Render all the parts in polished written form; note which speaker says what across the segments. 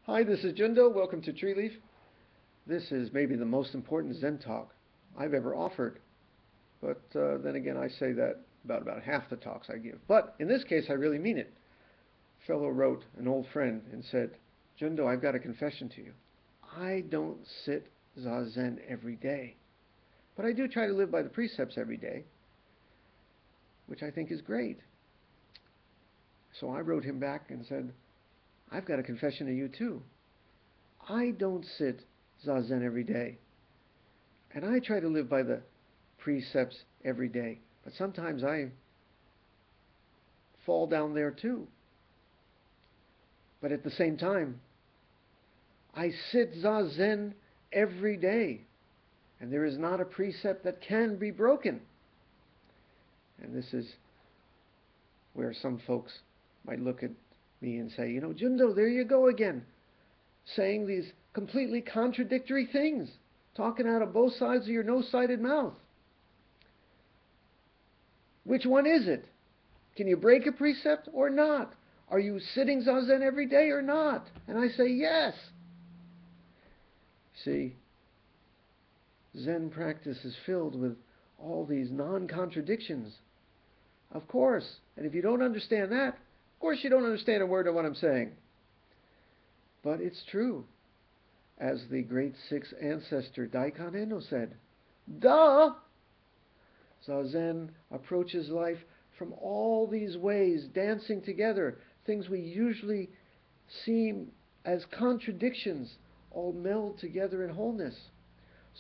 Speaker 1: Hi, this is Jundo. Welcome to Tree Leaf. This is maybe the most important Zen talk I've ever offered. But then again, I say that about half the talks I give. But in this case, I really mean it. A fellow wrote, an old friend, and said, Jundo, I've got a confession to you. I don't sit Zazen every day. But I do try to live by the precepts every day, which I think is great. So I wrote him back and said, I've got a confession to you too. I don't sit Zazen every day. And I try to live by the precepts every day. But sometimes I fall down there too. But at the same time, I sit Zazen every day. And there is not a precept that can be broken. And this is where some folks might look at me and say, Jundo, there you go again, saying these completely contradictory things, talking out of both sides of your no-sided mouth. Which one is it? Can you break a precept or not? Are you sitting Zazen every day or not? And I say, yes. See, Zen practice is filled with all these non-contradictions. Of course. And if you don't understand that, of course you don't understand a word of what I'm saying. But it's true. As the great sixth ancestor Daikon Eno said, duh! Zazen approaches life from all these ways, dancing together. Things we usually seem as contradictions all meld together in wholeness.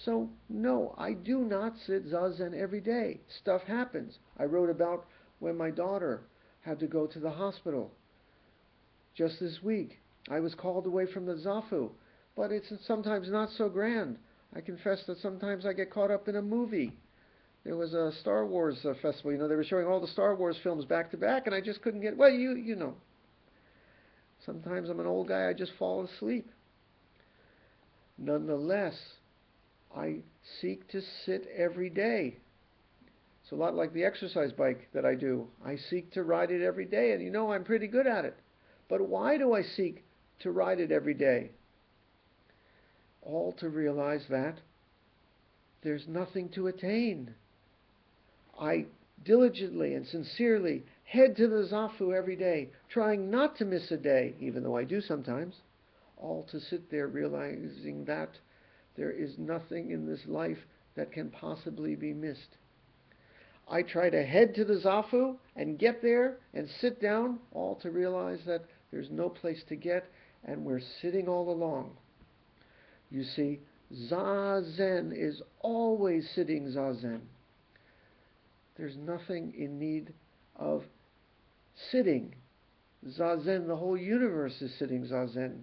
Speaker 1: So, no, I do not sit Zazen every day. Stuff happens. I wrote about when my daughter had to go to the hospital. Just this week, I was called away from the Zafu, but it's sometimes not so grand. I confess that sometimes I get caught up in a movie. There was a Star Wars festival. They were showing all the Star Wars films back to back, and I just couldn't get, you know. Sometimes I'm an old guy, I just fall asleep. Nonetheless, I seek to sit every day. It's a lot like the exercise bike that I do. I seek to ride it every day, and I'm pretty good at it. But why do I seek to ride it every day? All to realize that there's nothing to attain. I diligently and sincerely head to the Zafu every day, trying not to miss a day, even though I do sometimes, all to sit there realizing that there is nothing in this life that can possibly be missed. I try to head to the Zafu and get there and sit down, all to realize that there's no place to get, and we're sitting all along. You see, Zazen is always sitting Zazen. There's nothing in need of sitting Zazen. The whole universe is sitting Zazen.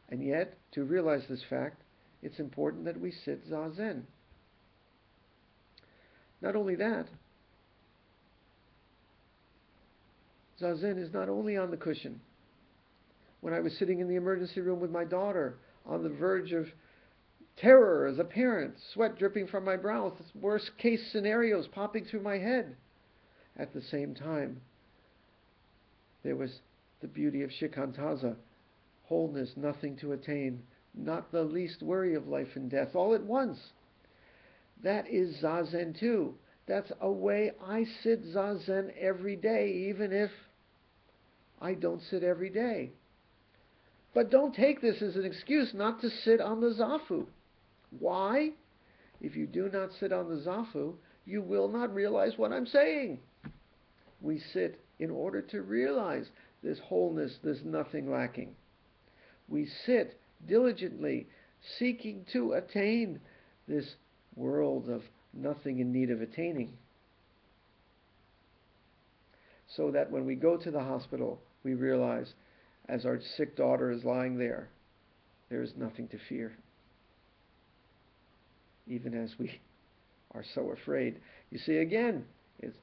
Speaker 1: And yet, to realize this fact, it's important that we sit Zazen. Not only that, Zazen is not only on the cushion. When I was sitting in the emergency room with my daughter, on the verge of terror as a parent, sweat dripping from my brow, worst case scenarios popping through my head. At the same time, there was the beauty of shikantaza, wholeness, nothing to attain, not the least worry of life and death, all at once. That is Zazen too. That's a way I sit Zazen every day, even if I don't sit every day. But don't take this as an excuse not to sit on the Zafu. Why? If you do not sit on the Zafu, you will not realize what I'm saying. We sit in order to realize this wholeness, this nothing lacking. We sit diligently, seeking to attain this world of nothing in need of attaining. So that when we go to the hospital, we realize, as our sick daughter is lying there is nothing to fear. Even as we are so afraid. You see, again,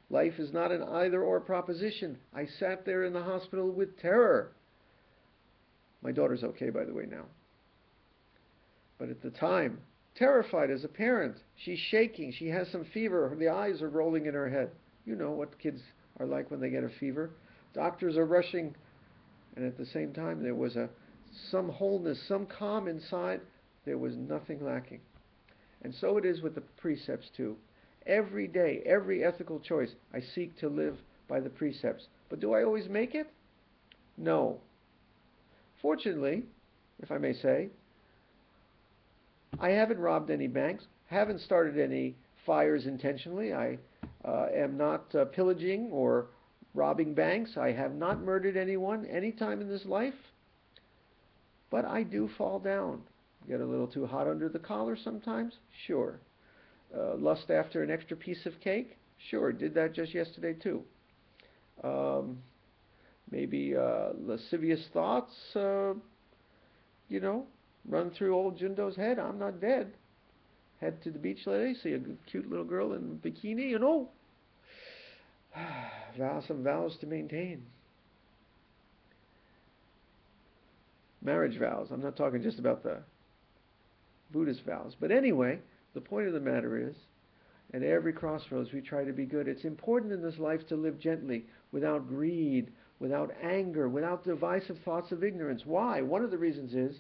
Speaker 1: life is not an either-or proposition. I sat there in the hospital with terror. My daughter's okay, by the way, now. But at the time, terrified as a parent. She's shaking. She has some fever. The eyes are rolling in her head. You know what kids are like when they get a fever. Doctors are rushing. And at the same time, there was a some wholeness, some calm inside. There was nothing lacking. And so it is with the precepts too. Every day, every ethical choice, I seek to live by the precepts. But do I always make it? No. Fortunately, if I may say, I haven't robbed any banks, haven't started any fires intentionally. I am not pillaging or robbing banks. I have not murdered anyone any time in this life. But I do fall down. Get a little too hot under the collar sometimes? Sure. Lust after an extra piece of cake? Sure, did that just yesterday too. Maybe lascivious thoughts, run through old Jundo's head. I'm not dead. Head to the beach today, see a cute little girl in a bikini, some vows to maintain. Marriage vows. I'm not talking just about the Buddhist vows. But anyway, the point of the matter is, at every crossroads we try to be good. It's important in this life to live gently, without greed, without anger, without divisive thoughts of ignorance. Why? One of the reasons is,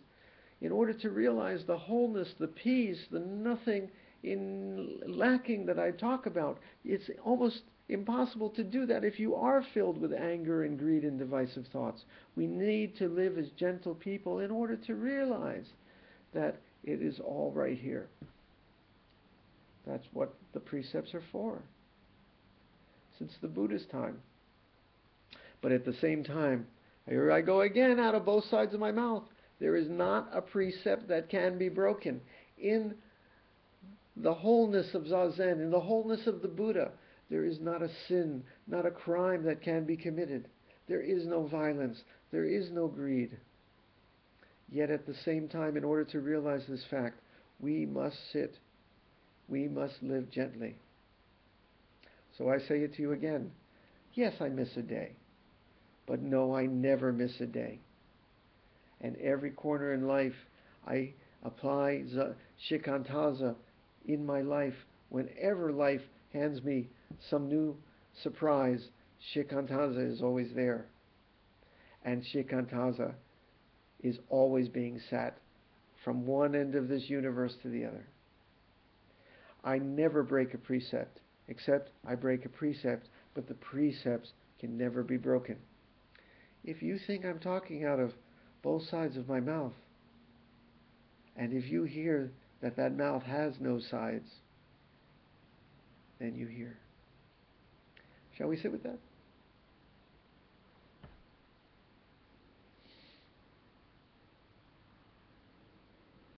Speaker 1: in order to realize the wholeness, the peace, the nothing in lacking that I talk about, it's almost impossible to do that if you are filled with anger and greed and divisive thoughts. We need to live as gentle people in order to realize that it is all right here. That's what the precepts are for, since the Buddha's time. But at the same time, here I go again out of both sides of my mouth. There is not a precept that can be broken. In the wholeness of Zazen, in the wholeness of the Buddha, there is not a sin, not a crime that can be committed. There is no violence. There is no greed. Yet at the same time, in order to realize this fact, we must sit. We must live gently. So I say it to you again. Yes, I miss a day. But no, I never miss a day. And every corner in life, I apply shikantaza in my life. Whenever life hands me some new surprise, shikantaza is always there. And shikantaza is always being sat from one end of this universe to the other. I never break a precept, except I break a precept, but the precepts can never be broken. If you think I'm talking out of both sides of my mouth, and if you hear that that mouth has no sides, then you hear. Shall we sit with that?